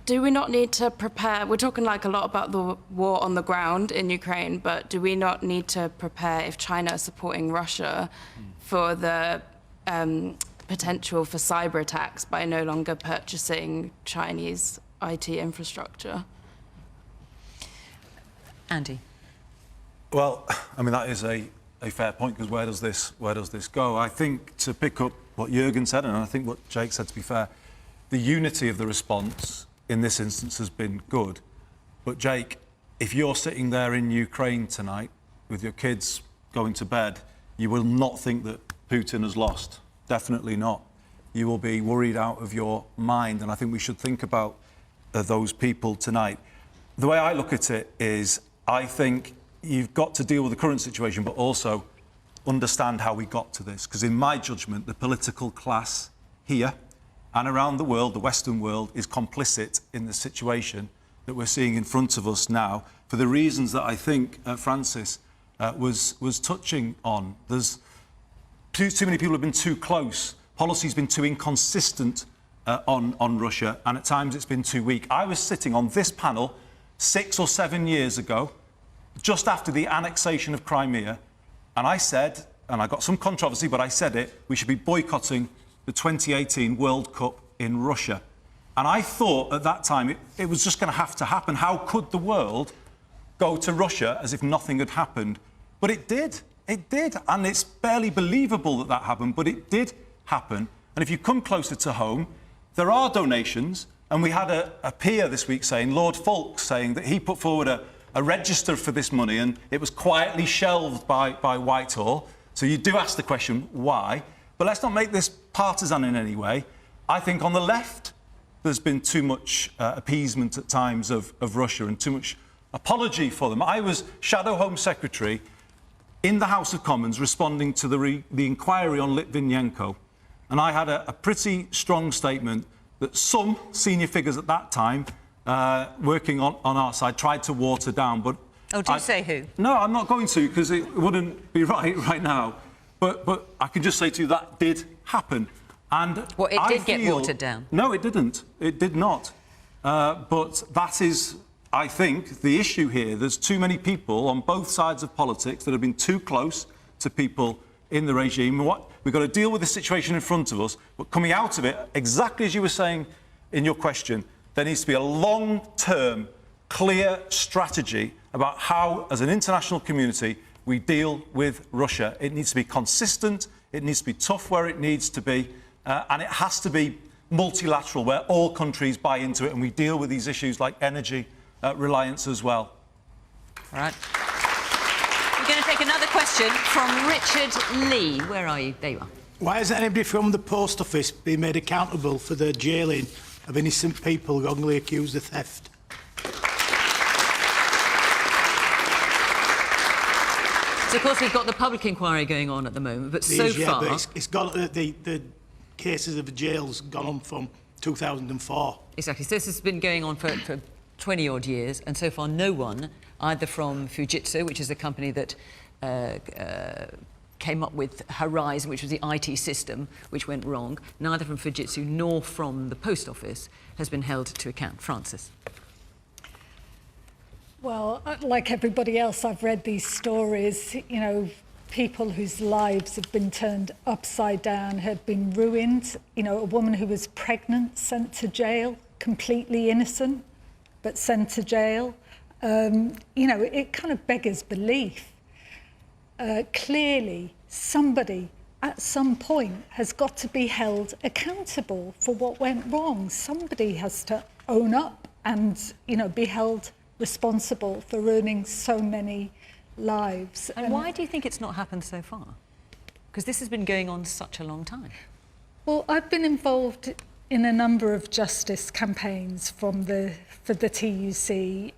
Do we not need to prepare? We're talking like a lot about the war on the ground in Ukraine, but do we not need to prepare if China is supporting Russia for the potential for cyber attacks by no longer purchasing Chinese IT infrastructure? Andy? Well, I mean, that is a fair point, because where does this go? I think, to pick up what Juergen said, and I think what Jake said, to be fair, the unity of the response in this instance has been good. But Jake, if you're sitting there in Ukraine tonight with your kids going to bed, you will not think that Putin has lost. Definitely not. You will be worried out of your mind, and I think we should think about those people tonight. The way I look at it is, I think you've got to deal with the current situation, but also understand how we got to this. Because in my judgment, the political class here and around the world, the Western world, is complicit in the situation that we're seeing in front of us now, for the reasons that I think Francis was touching on. There's too many people have been too close. Policy's been too inconsistent on Russia, and at times it's been too weak. I was sitting on this panel 6 or 7 years ago, just after the annexation of Crimea, and I said, and I got some controversy, but I said it, we should be boycotting the 2018 World Cup in Russia. And I thought at that time it was just going to have to happen. How could the world go to Russia as if nothing had happened? But it did. It did. And it's barely believable that that happened, but it did happen. And if you come closer to home, there are donations. And we had a peer this week saying, Lord Falk, saying that he put forward a register for this money, and it was quietly shelved by Whitehall. So you do ask the question, why? But let's not make this partisan in any way. I think on the left, there's been too much appeasement at times of Russia, and too much apology for them. I was Shadow Home Secretary in the House of Commons responding to the inquiry on Litvinenko, and I had a pretty strong statement that some senior figures at that time, working on our side, tried to water down. But say who? No, I'm not going to, because it wouldn't be right now. But I can just say to you that did happen. And it did get watered down? No, it didn't. It did not. But that is, I think, the issue here. There's too many people on both sides of politics that have been too close to people in the regime. We've got to deal with the situation in front of us, but coming out of it, exactly as you were saying in your question, there needs to be a long-term, clear strategy about how, as an international community, we deal with Russia. It needs to be consistent, it needs to be tough where it needs to be, and it has to be multilateral, where all countries buy into it, and we deal with these issues like energy reliance as well. All right. We're going to take another question from Richard Lee. Where are you? There you are. Why hasn't anybody from the post office been made accountable for the jailing of innocent people wrongly accused of theft? So, of course, we've got the public inquiry going on at the moment, but so far... But it's gone, the cases of the jails gone on from 2004. Exactly. So this has been going on for 20-odd years, and so far no one, either from Fujitsu, which is the company that came up with Horizon, which was the IT system, which went wrong, neither from Fujitsu nor from the Post Office has been held to account. Francis? Well, like everybody else, I've read these stories, you know, people whose lives have been turned upside down, had been ruined. You know, a woman who was pregnant, sent to jail, completely innocent, but sent to jail. You know, it kind of beggars belief. Clearly, somebody at some point has got to be held accountable for what went wrong. Somebody has to own up and, you know, be held responsible for ruining so many lives. And why do you think it's not happened so far? Because this has been going on such a long time. Well, I've been involved in a number of justice campaigns for the TUC.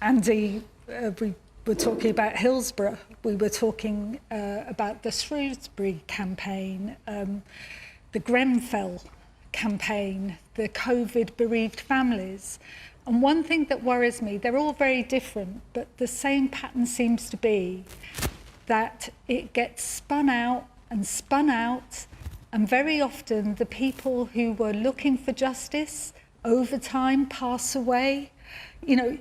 Andy, we were talking about Hillsborough. We were talking about the Shrewsbury campaign, the Grenfell campaign, the COVID bereaved families. And one thing that worries me, they're all very different, but the same pattern seems to be that it gets spun out, and very often the people who were looking for justice over time pass away. You know,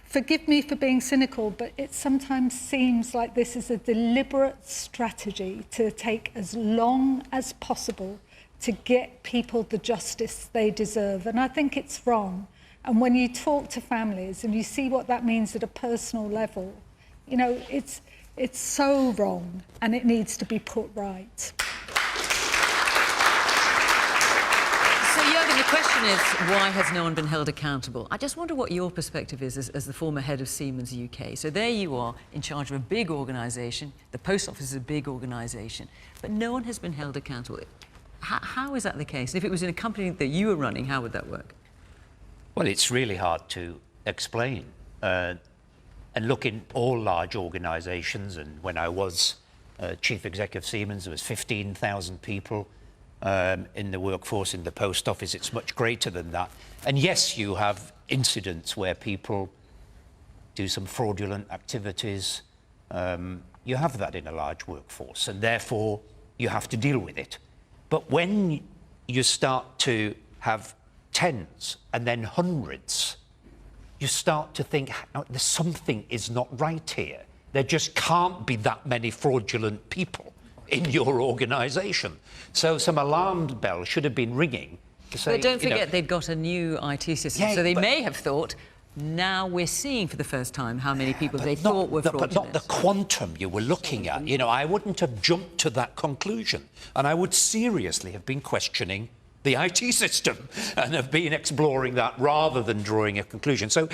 forgive me for being cynical, but it sometimes seems like this is a deliberate strategy to take as long as possible to get people the justice they deserve. And I think it's wrong. And when you talk to families and you see what that means at a personal level, you know, it's so wrong and it needs to be put right. So, Juergen, the question is, why has no one been held accountable? I just wonder what your perspective is as the former head of Siemens UK. So there you are, in charge of a big organisation. The Post Office is a big organisation, but no one has been held accountable. How is that the case? If it was in a company that you were running, how would that work? Well, it's really hard to explain. And look, in all large organisations, and when I was chief executive of Siemens, there was 15,000 people in the workforce in the post office. It's much greater than that. And yes, you have incidents where people do some fraudulent activities. You have that in a large workforce, and therefore you have to deal with it. But when you start to have tens and then hundreds, you start to think, there's something is not right here. There just can't be that many fraudulent people in your organisation. So some alarm bell should have been ringing to say, But don't forget, they'd got a new IT system, Yeah, so they but- may have thought, now we're seeing for the first time how many people they thought were fraudulent. But not the quantum you were looking at. You know, I wouldn't have jumped to that conclusion. And I would seriously have been questioning the IT system and have been exploring that rather than drawing a conclusion. So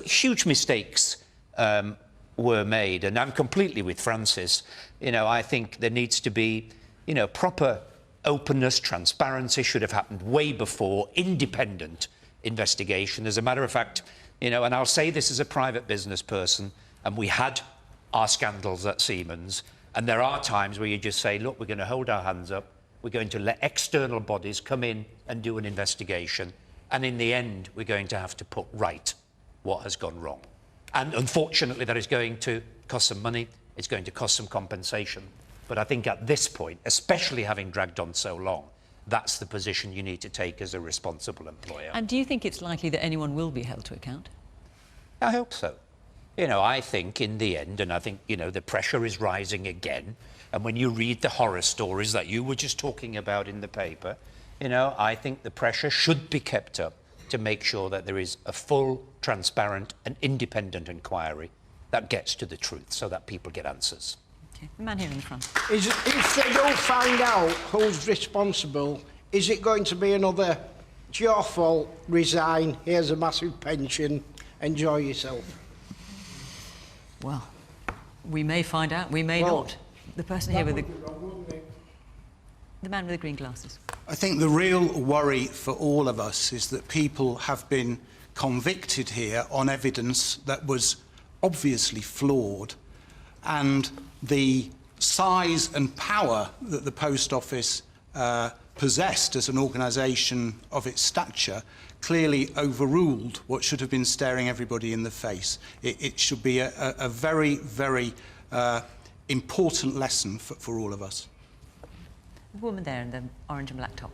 huge mistakes were made. And I'm completely with Francis. You know, I think there needs to be, you know, proper openness, transparency should have happened way before, independent investigation. As a matter of fact, you know, and I'll say this as a private business person, and we had our scandals at Siemens, and there are times where you just say, look, we're going to hold our hands up, we're going to let external bodies come in and do an investigation, and in the end, we're going to have to put right what has gone wrong. And unfortunately, that is going to cost some money, it's going to cost some compensation. But I think at this point, especially having dragged on so long, that's the position you need to take as a responsible employer. And do you think it's likely that anyone will be held to account? I hope so. You know, I think in the end, and I think, you know, the pressure is rising again. And when you read the horror stories that you were just talking about in the paper, you know, I think the pressure should be kept up to make sure that there is a full, transparent and independent inquiry that gets to the truth so that people get answers. Okay. The man here in the front. If they don't find out who's responsible, is it going to be another, it's your fault, resign, here's a massive pension, enjoy yourself? Well, we may find out, we may not. The person here with the man with the green glasses. I think the real worry for all of us is that people have been convicted here on evidence that was obviously flawed, and the size and power that the Post Office possessed as an organisation of its stature clearly overruled what should have been staring everybody in the face. It should be a very, very important lesson for all of us. The woman there in the orange and black top.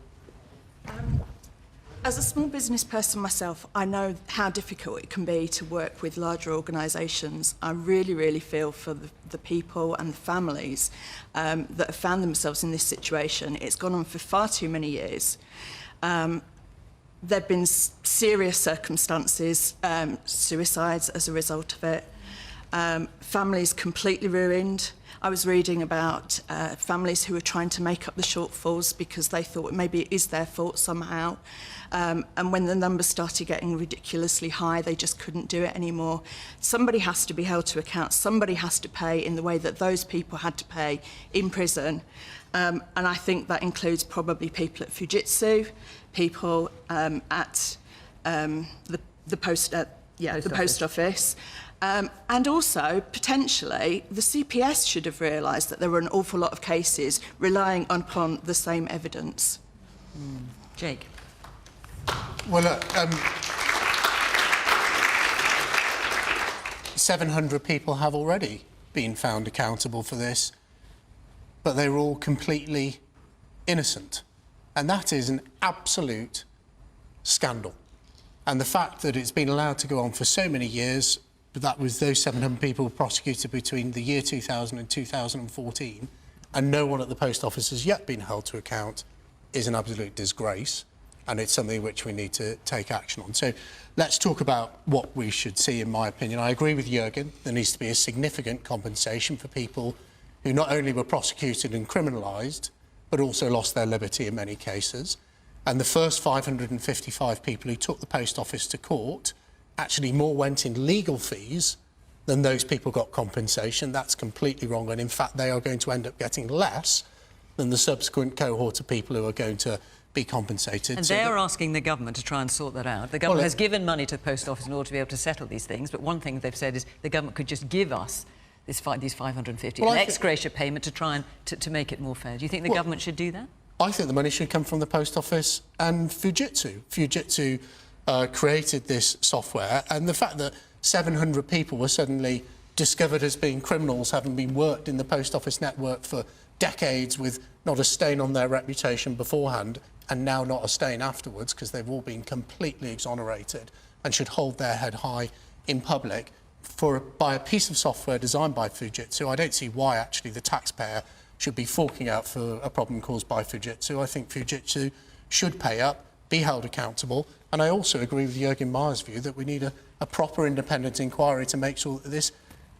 As a small business person myself, I know how difficult it can be to work with larger organisations. I really, really feel for the people and the families that have found themselves in this situation. It's gone on for far too many years. There have been serious circumstances, suicides as a result of it, families completely ruined. I was reading about families who were trying to make up the shortfalls because they thought maybe it is their fault somehow. And when the numbers started getting ridiculously high, they just couldn't do it anymore. Somebody has to be held to account. Somebody has to pay in the way that those people had to pay in prison. And I think that includes probably people at Fujitsu, people at the Post Office. And also, potentially, the CPS should have realised that there were an awful lot of cases relying upon the same evidence. Jake. Well, 700 people have already been found accountable for this, but they were all completely innocent. And that is an absolute scandal. And the fact that it's been allowed to go on for so many years, that was those 700 people were prosecuted between the year 2000 and 2014, and no one at the Post Office has yet been held to account, is an absolute disgrace. and it's something which we need to take action on. So let's talk about what we should see, in my opinion. I agree with Juergen. There needs to be a significant compensation for people who not only were prosecuted and criminalised, but also lost their liberty in many cases. And the first 555 people who took the post office to court, actually more went in legal fees than those people got compensation. That's completely wrong, and in fact they are going to end up getting less than the subsequent cohort of people who are going to be compensated. And they're asking the government to try and sort that out. The government has given money to the post office in order to be able to settle these things, but one thing they've said is the government could just give us these 550, an ex gratia payment to try and to make it more fair. Do you think the government should do that? I think the money should come from the post office and Fujitsu. Fujitsu created this software, and the fact that 700 people were suddenly discovered as being criminals, having been worked in the post office network for decades with not a stain on their reputation beforehand, and now not a stain afterwards, because they've all been completely exonerated and should hold their head high in public by a piece of software designed by Fujitsu. I don't see why actually the taxpayer should be forking out for a problem caused by Fujitsu. I think Fujitsu should pay up, be held accountable, and I also agree with Juergen Maier's view that we need a proper independent inquiry to make sure that this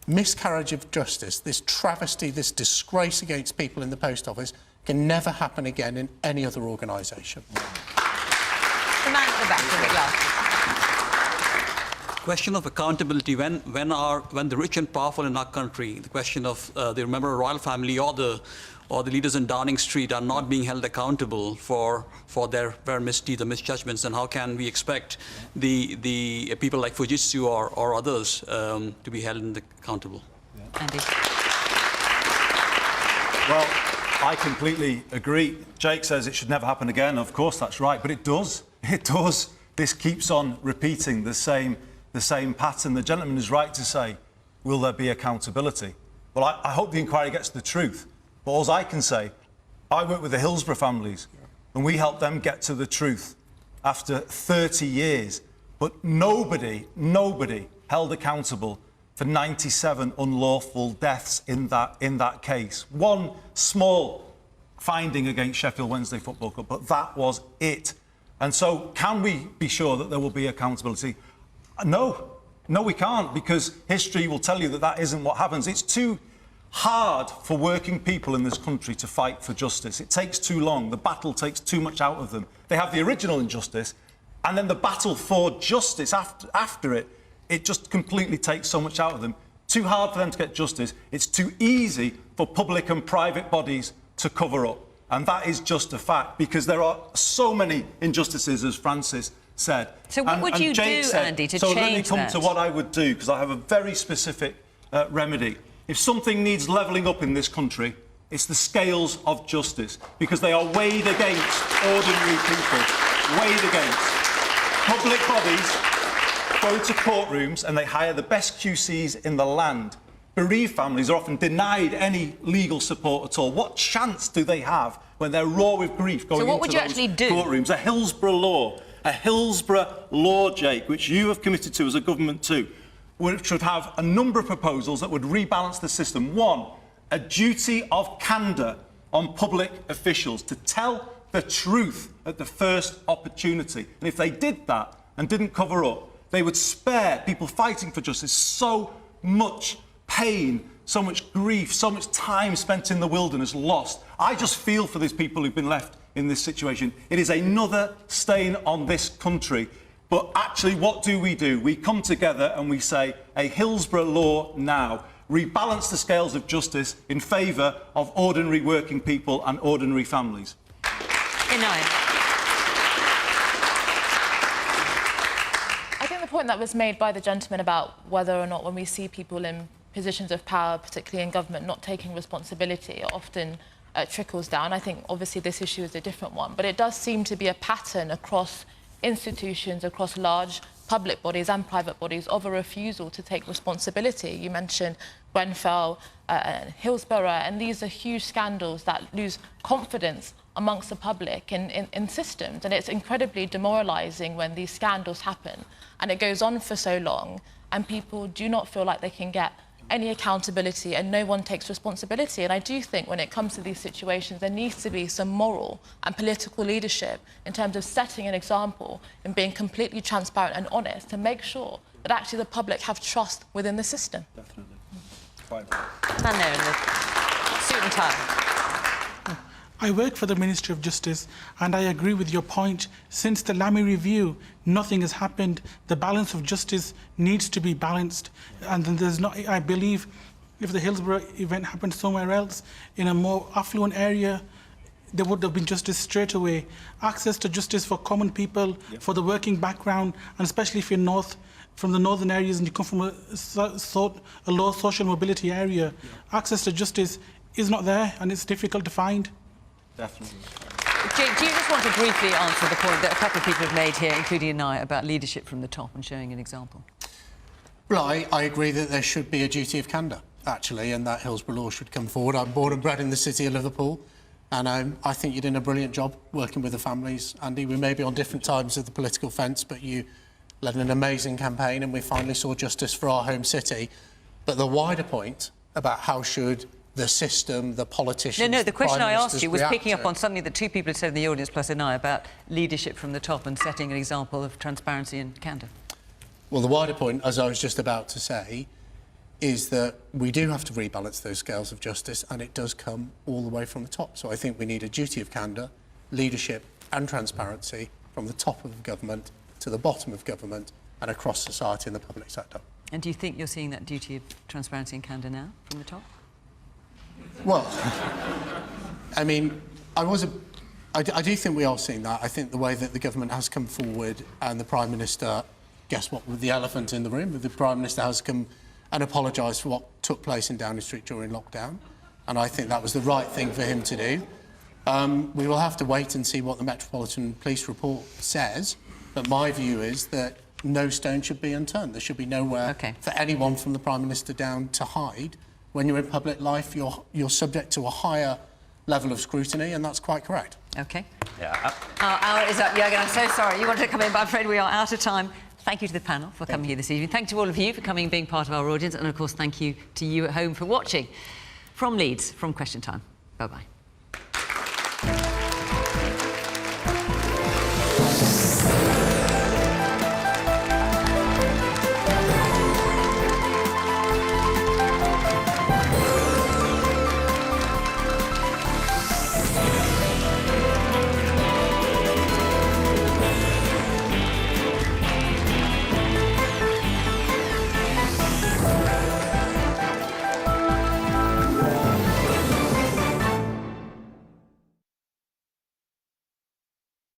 miscarriage of justice, this travesty, this disgrace against people in the post office can never happen again in any other organisation. The man at the back of the glass. Question of accountability when the rich and powerful in our country, the question of the member of royal family or the leaders in Downing Street are not being held accountable for their misdeeds or misjudgments, then how can we expect the people like Fujitsu or others to be held accountable? Andy. Well, I completely agree. Jake says it should never happen again. Of course, that's right, but it does. It does. This keeps on repeating the same pattern. The gentleman is right to say, will there be accountability? Well, I hope the inquiry gets to the truth. But all I can say, I work with the Hillsborough families, and we helped them get to the truth after 30 years. But nobody held accountable for 97 unlawful deaths in that case. One small finding against Sheffield Wednesday Football Club, but that was it. And so, can we be sure that there will be accountability? No, we can't, because history will tell you that isn't what happens. It's too hard for working people in this country to fight for justice. It takes too long. The battle takes too much out of them. They have the original injustice, and then the battle for justice after it just completely takes so much out of them. Too hard for them to get justice. It's too easy for public and private bodies to cover up. And that is just a fact, because there are so many injustices, as Francis said. So what would you do, Andy, to change that? So let me come to what I would do, because I have a very specific remedy. If something needs levelling up in this country, it's the scales of justice, because they are weighed against ordinary people, weighed against. Public bodies go to courtrooms and they hire the best QCs in the land. Bereaved families are often denied any legal support at all. What chance do they have when they're raw with grief going into those courtrooms? A Hillsborough law, Jake, which you have committed to as a government too, which would have a number of proposals that would rebalance the system. One, a duty of candour on public officials to tell the truth at the first opportunity. And if they did that and didn't cover up, they would spare people fighting for justice so much pain, so much grief, so much time spent in the wilderness lost. I just feel for these people who've been left in this situation. It is another stain on this country. But actually, what do? We come together and we say, a Hillsborough law now. Rebalance the scales of justice in favour of ordinary working people and ordinary families. Inaya. I think the point that was made by the gentleman about whether or not when we see people in positions of power, particularly in government, not taking responsibility, it often trickles down. I think obviously this issue is a different one, but it does seem to be a pattern across institutions, across large public bodies and private bodies, of a refusal to take responsibility. You mentioned Grenfell and Hillsborough, and these are huge scandals that lose confidence amongst the public in systems, and it's incredibly demoralising when these scandals happen and it goes on for so long and people do not feel like they can get any accountability and no one takes responsibility. And I do think when it comes to these situations, there needs to be some moral and political leadership in terms of setting an example and being completely transparent and honest to make sure that actually the public have trust within the system. Definitely. And there in the suit and tie. I work for the Ministry of Justice, and I agree with your point. Since the Lamy Review, nothing has happened. The balance of justice needs to be balanced. And then there's not, I believe, if the Hillsborough event happened somewhere else, in a more affluent area, there would have been justice straight away. Access to justice for common people, for the working background, and especially if you're from the northern areas and you come from a low social mobility area, access to justice is not there, and it's difficult to find. Definitely. Jake, do you just want to briefly answer the point that a couple of people have made here, including Inaya, about leadership from the top and showing an example? Well, I agree that there should be a duty of candour, actually, and that Hillsborough law should come forward. I'm born and bred in the city of Liverpool, and I think you're doing a brilliant job working with the families. Andy, we may be on different sides of the political fence, but you led an amazing campaign, and we finally saw justice for our home city. But the wider point about how should the system, the politicians... No, the question I asked you was picking up to on something that two people had said in the audience, plus Inaya, about leadership from the top and setting an example of transparency and candour. Well, the wider point, as I was just about to say, is that we do have to rebalance those scales of justice, and it does come all the way from the top. So I think we need a duty of candour, leadership and transparency from the top of government to the bottom of government and across society and the public sector. And do you think you're seeing that duty of transparency and candour now from the top? Well, I mean, I do think we are seeing that. I think the way that the government has come forward and the Prime Minister, guess what, with the elephant in the room, the Prime Minister has come and apologised for what took place in Downing Street during lockdown, and I think that was the right thing for him to do. We will have to wait and see what the Metropolitan Police report says, but my view is that no stone should be unturned. There should be nowhere for anyone from the Prime Minister down to hide. When you're in public life, you're subject to a higher level of scrutiny, and that's quite correct. OK. Yeah. Our hour is up, Juergen. I'm so sorry. You wanted to come in, but I'm afraid we are out of time. Thank you to the panel for coming here this evening. Thank you to all of you for coming and being part of our audience. And, of course, thank you to you at home for watching. From Leeds, from Question Time. Bye-bye.